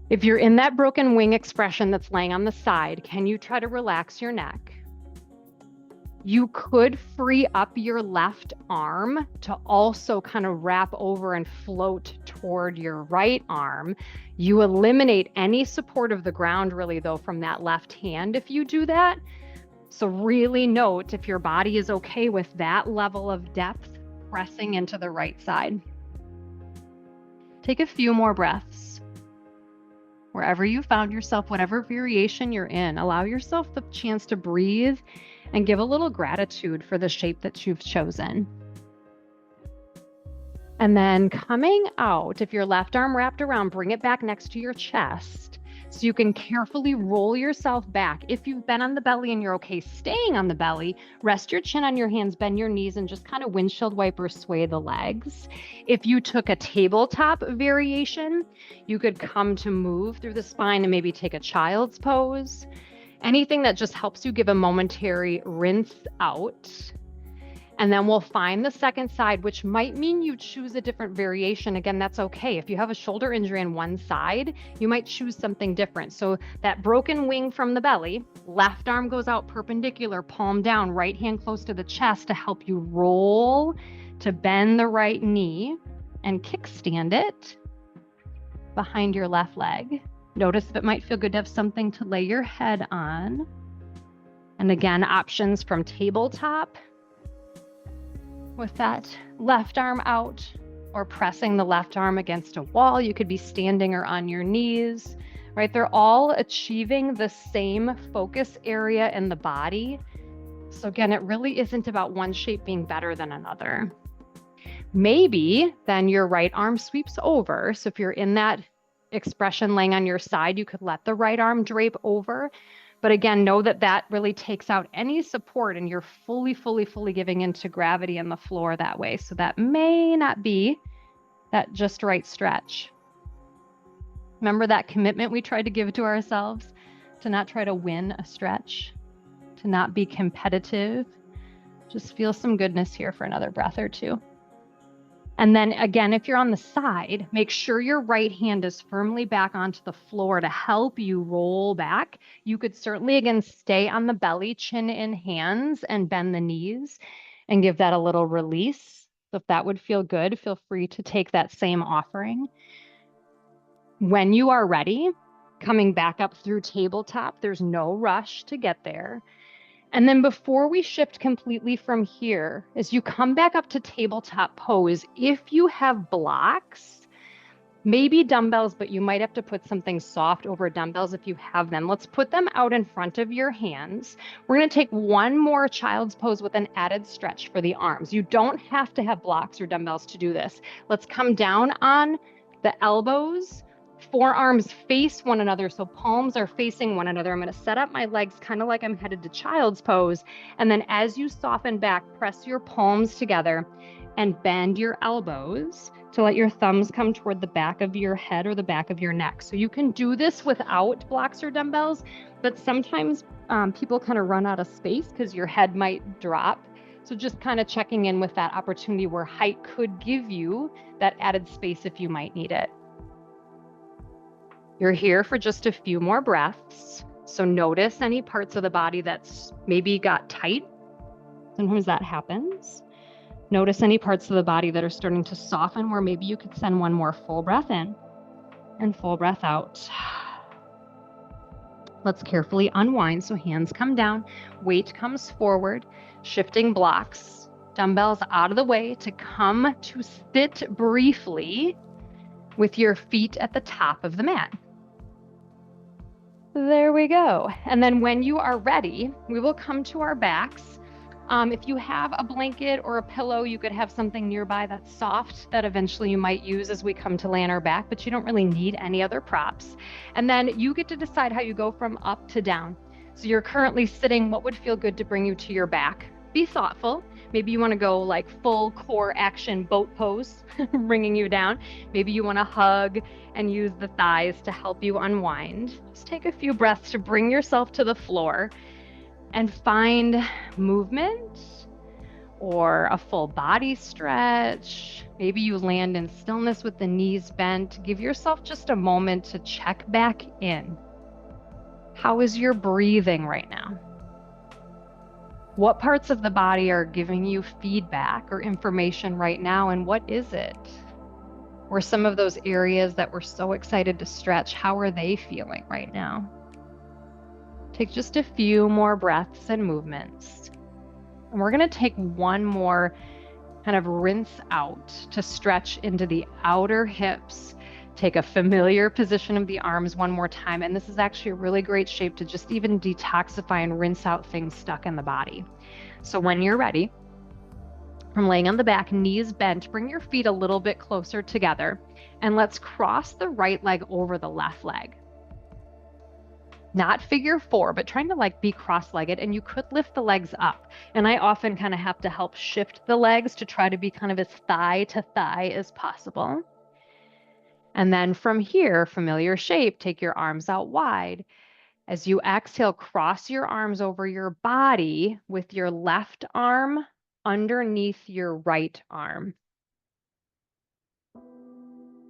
If you're in that broken wing expression that's laying on the side, can you try to relax your neck? You could free up your left arm to also kind of wrap over and float toward your right arm. You eliminate any support of the ground really though from that left hand if you do that. So really note if your body is okay with that level of depth pressing into the right side. Take a few more breaths. Wherever you found yourself, whatever variation you're in, allow yourself the chance to breathe and give a little gratitude for the shape that you've chosen. And then coming out, if your left arm wrapped around, bring it back next to your chest so you can carefully roll yourself back. If you've been on the belly and you're okay staying on the belly, rest your chin on your hands, bend your knees, and just kind of windshield wiper sway the legs. If you took a tabletop variation, you could come to move through the spine and maybe take a child's pose. Anything that just helps you give a momentary rinse out. And then we'll find the second side, which might mean you choose a different variation. Again, that's okay. If you have a shoulder injury on one side, you might choose something different. So that broken wing from the belly, left arm goes out perpendicular, palm down, right hand close to the chest to help you roll, to bend the right knee and kickstand it behind your left leg. Notice if it might feel good to have something to lay your head on. And again, options from tabletop with that left arm out or pressing the left arm against a wall. You could be standing or on your knees, right? They're all achieving the same focus area in the body. So again, it really isn't about one shape being better than another. Maybe then your right arm sweeps over. So if you're in that expression laying on your side, you could let the right arm drape over. But again, know that that really takes out any support and you're fully giving into gravity in the floor that way. So that may not be that just right stretch. Remember that commitment we tried to give to ourselves to not try to win a stretch, to not be competitive. Just feel some goodness here for another breath or two. And then again, if you're on the side, make sure your right hand is firmly back onto the floor to help you roll back. You could certainly, again, stay on the belly, chin in hands, and bend the knees and give that a little release. So if that would feel good, feel free to take that same offering. When you are ready, coming back up through tabletop, there's no rush to get there. And then before we shift completely from here, as you come back up to tabletop pose, if you have blocks, maybe dumbbells, but you might have to put something soft over dumbbells if you have them. Let's put them out in front of your hands. We're going to take one more child's pose with an added stretch for the arms. You don't have to have blocks or dumbbells to do this. Let's come down on the elbows. Forearms face one another, so palms are facing one another. I'm going to set up my legs kind of like I'm headed to child's pose. And then as you soften back, press your palms together and bend your elbows to let your thumbs come toward the back of your head or the back of your neck. So you can do this without blocks or dumbbells, but sometimes people kind of run out of space because your head might drop. So just kind of checking in with that opportunity where height could give you that added space if you might need it. You're here for just a few more breaths. So notice any parts of the body that's maybe got tight. Sometimes that happens. Notice any parts of the body that are starting to soften where maybe you could send one more full breath in and full breath out. Let's carefully unwind. So hands come down, weight comes forward, shifting blocks, dumbbells out of the way to come to sit briefly with your feet at the top of the mat. There we go. And then when you are ready, we will come to our backs. If you have a blanket or a pillow, you could have something nearby that's soft that eventually you might use as we come to lay on our back, but you don't really need any other props. And then you get to decide how you go from up to down. So you're currently sitting, what would feel good to bring you to your back? Be thoughtful. Maybe you want to go like full core action boat pose, bringing you down. Maybe you want to hug and use the thighs to help you unwind. Just take a few breaths to bring yourself to the floor and find movement or a full body stretch. Maybe you land in stillness with the knees bent. Give yourself just a moment to check back in. How is your breathing right now? What parts of the body are giving you feedback or information right now, and what is it? Or some of those areas that we're so excited to stretch, how are they feeling right now? Take just a few more breaths and movements. And we're going to take one more kind of rinse out to stretch into the outer hips. Take a familiar position of the arms one more time. And this is actually a really great shape to just even detoxify and rinse out things stuck in the body. So when you're ready, from laying on the back, knees bent, bring your feet a little bit closer together. And let's cross the right leg over the left leg. Not figure four, but trying to like be cross-legged, and you could lift the legs up. And I often kind of have to help shift the legs to try to be kind of as thigh to thigh as possible. And then from here, familiar shape, take your arms out wide. As you exhale, cross your arms over your body with your left arm underneath your right arm.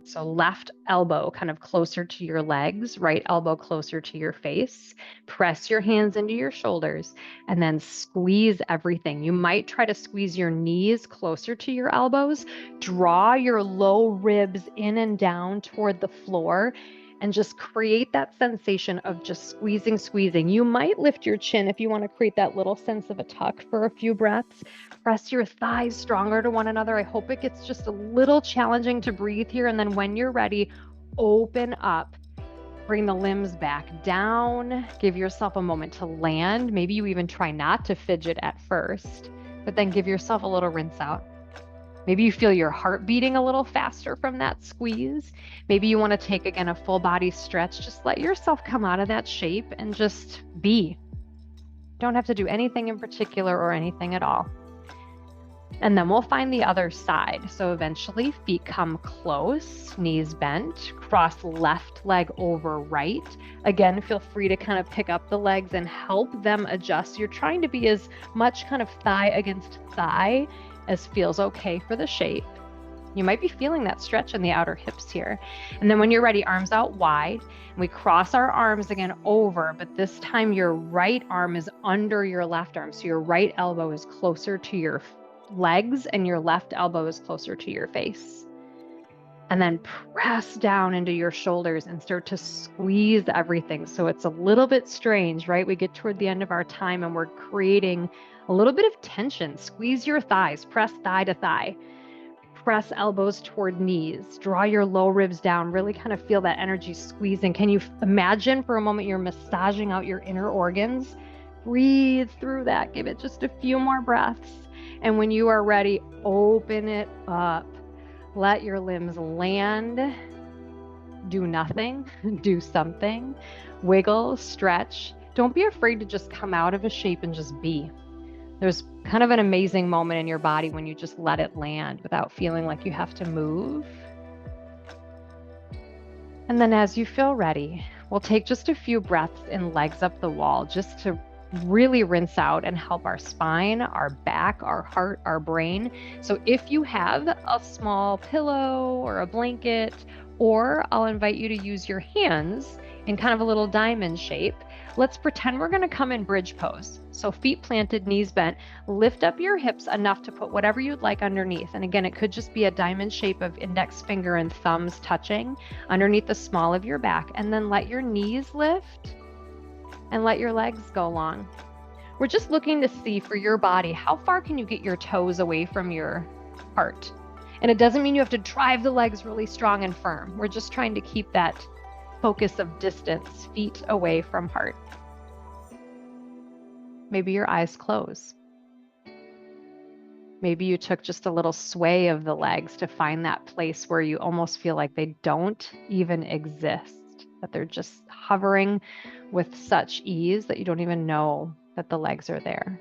So left elbow kind of closer to your legs, right elbow closer to your face. Press your hands into your shoulders and then squeeze everything. You might try to squeeze your knees closer to your elbows. Draw your low ribs in and down toward the floor and just create that sensation of just squeezing, squeezing. You might lift your chin if you want to create that little sense of a tuck for a few breaths. Press your thighs stronger to one another. I hope it gets just a little challenging to breathe here. And then when you're ready, open up. Bring the limbs back down. Give yourself a moment to land. Maybe you even try not to fidget at first, but then give yourself a little rinse out. Maybe you feel your heart beating a little faster from that squeeze. Maybe you want to take again a full body stretch. Just let yourself come out of that shape and just be. Don't have to do anything in particular or anything at all. And then we'll find the other side. So eventually feet come close, knees bent, cross left leg over right. Again, feel free to kind of pick up the legs and help them adjust. You're trying to be as much kind of thigh against thigh as feels okay for the shape. You might be feeling that stretch in the outer hips here. And then when you're ready, arms out wide. And we cross our arms again over, but this time your right arm is under your left arm. So your right elbow is closer to your legs and your left elbow is closer to your face. And then press down into your shoulders and start to squeeze everything. So it's a little bit strange, right? We get toward the end of our time and we're creating a little bit of tension. Squeeze your thighs, press thigh to thigh. Press elbows toward knees. Draw your low ribs down. Really kind of feel that energy squeezing. Can you imagine for a moment you're massaging out your inner organs? Breathe through that. Give it just a few more breaths. And when you are ready, open it up. Let your limbs land. Do nothing. Do something. Wiggle, stretch. Don't be afraid to just come out of a shape and just be. There's kind of an amazing moment in your body when you just let it land without feeling like you have to move. And then as you feel ready, we'll take just a few breaths in legs up the wall just to really rinse out and help our spine, our back, our heart, our brain. So if you have a small pillow or a blanket, or I'll invite you to use your hands in kind of a little diamond shape. Let's pretend we're going to come in bridge pose. So feet planted, knees bent, lift up your hips enough to put whatever you'd like underneath. And again, it could just be a diamond shape of index finger and thumbs touching underneath the small of your back. And then let your knees lift and let your legs go long. We're just looking to see for your body, how far can you get your toes away from your heart? And it doesn't mean you have to drive the legs really strong and firm. We're just trying to keep that focus of distance, feet away from heart. Maybe your eyes close. Maybe you took just a little sway of the legs to find that place where you almost feel like they don't even exist, that they're just hovering with such ease that you don't even know that the legs are there.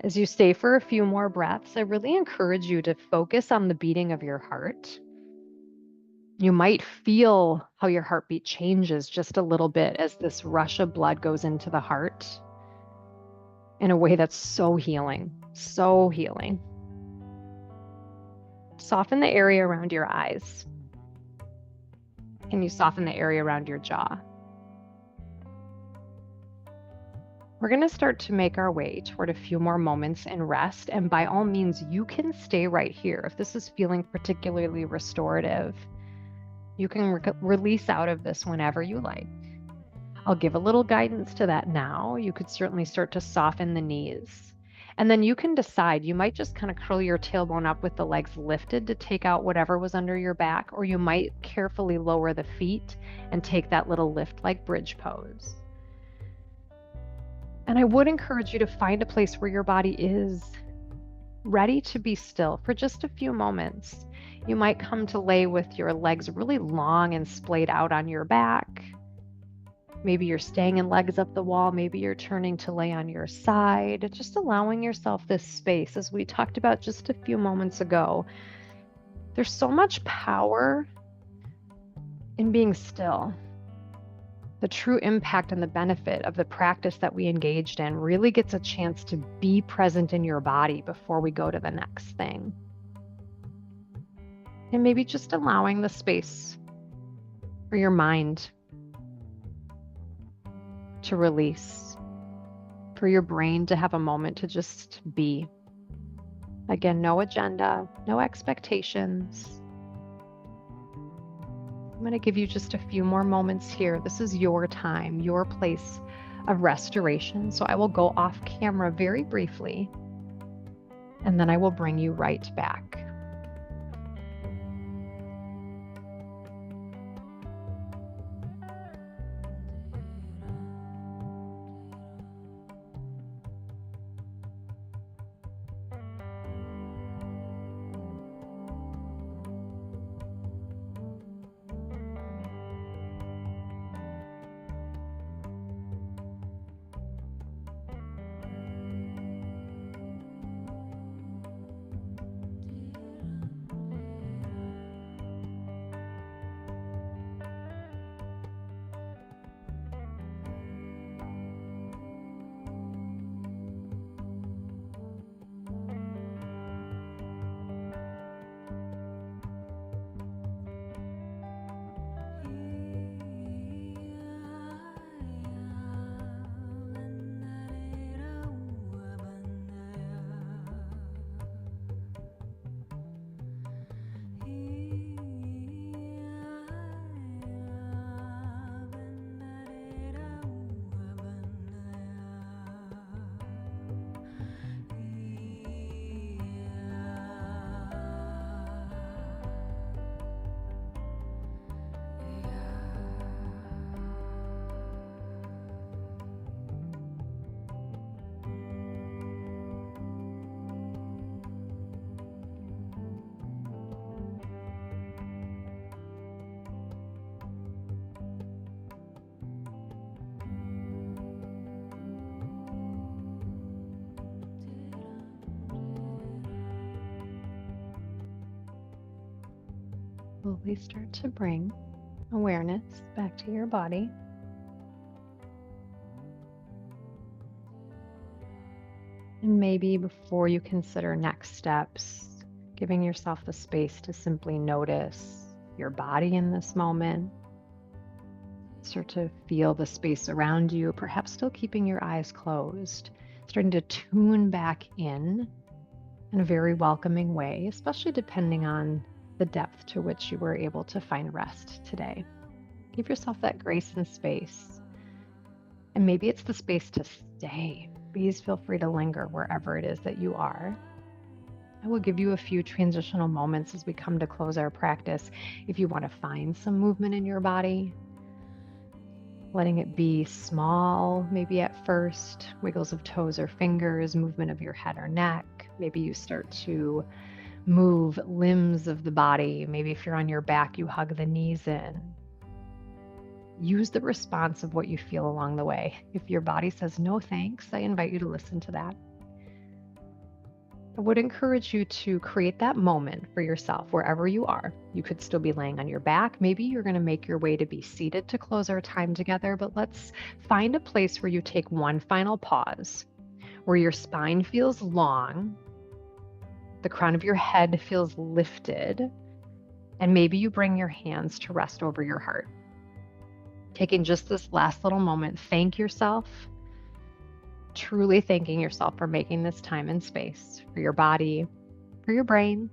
As you stay for a few more breaths, I really encourage you to focus on the beating of your heart. You might feel how your heartbeat changes just a little bit as this rush of blood goes into the heart in a way that's so healing, so healing. Soften the area around your eyes. Can you soften the area around your jaw? We're going to start to make our way toward a few more moments in rest. And by all means, you can stay right here. If this is feeling particularly restorative, you can release out of this whenever you like. I'll give a little guidance to that now. You could certainly start to soften the knees. And then you can decide, you might just kind of curl your tailbone up with the legs lifted to take out whatever was under your back, or you might carefully lower the feet and take that little lift like bridge pose. And I would encourage you to find a place where your body is ready to be still for just a few moments. You might come to lay with your legs really long and splayed out on your back. Maybe you're staying in legs up the wall. Maybe you're turning to lay on your side, just allowing yourself this space, as we talked about just a few moments ago. There's so much power in being still. the true impact and the benefit of the practice that we engaged in really gets a chance to be present in your body before we go to the next thing. And maybe just allowing the space for your mind to release, for your brain to have a moment to just be. Again, no agenda, no expectations. I'm going to give you just a few more moments here. This is your time, your place of restoration. So I will go off camera very briefly, and then I will bring you right back. Slowly start to bring awareness back to your body. And maybe before you consider next steps, giving yourself the space to simply notice your body in this moment. Start to feel the space around you, perhaps still keeping your eyes closed, starting to tune back in a very welcoming way, especially depending on the depth to which you were able to find rest today. Give yourself that grace and space. And maybe it's the space to stay. Please feel free to linger wherever it is that you are. I will give you a few transitional moments as we come to close our practice. If you want to find some movement in your body, letting it be small, maybe at first, wiggles of toes or fingers, movement of your head or neck. Maybe you start to move limbs of the body. Maybe if you're on your back, you hug the knees in. Use the response of what you feel along the way. If your body says no thanks, I invite you to listen to that. I would encourage you to create that moment for yourself wherever you are. You could still be laying on your back. Maybe you're going to make your way to be seated to close our time together, but let's find a place where you take one final pause, where your spine feels long, the crown of your head feels lifted, and maybe you bring your hands to rest over your heart. Taking just this last little moment, thank yourself, truly thanking yourself for making this time and space for your body, for your brain.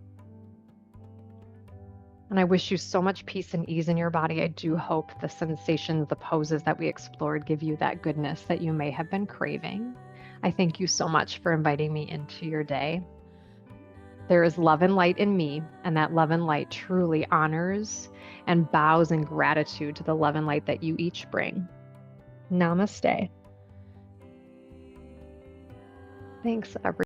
And I wish you so much peace and ease in your body. I do hope the sensations, the poses that we explored give you that goodness that you may have been craving. I thank you so much for inviting me into your day. There is love and light in me, and that love and light truly honors and bows in gratitude to the love and light that you each bring. Namaste. Thanks, everyone.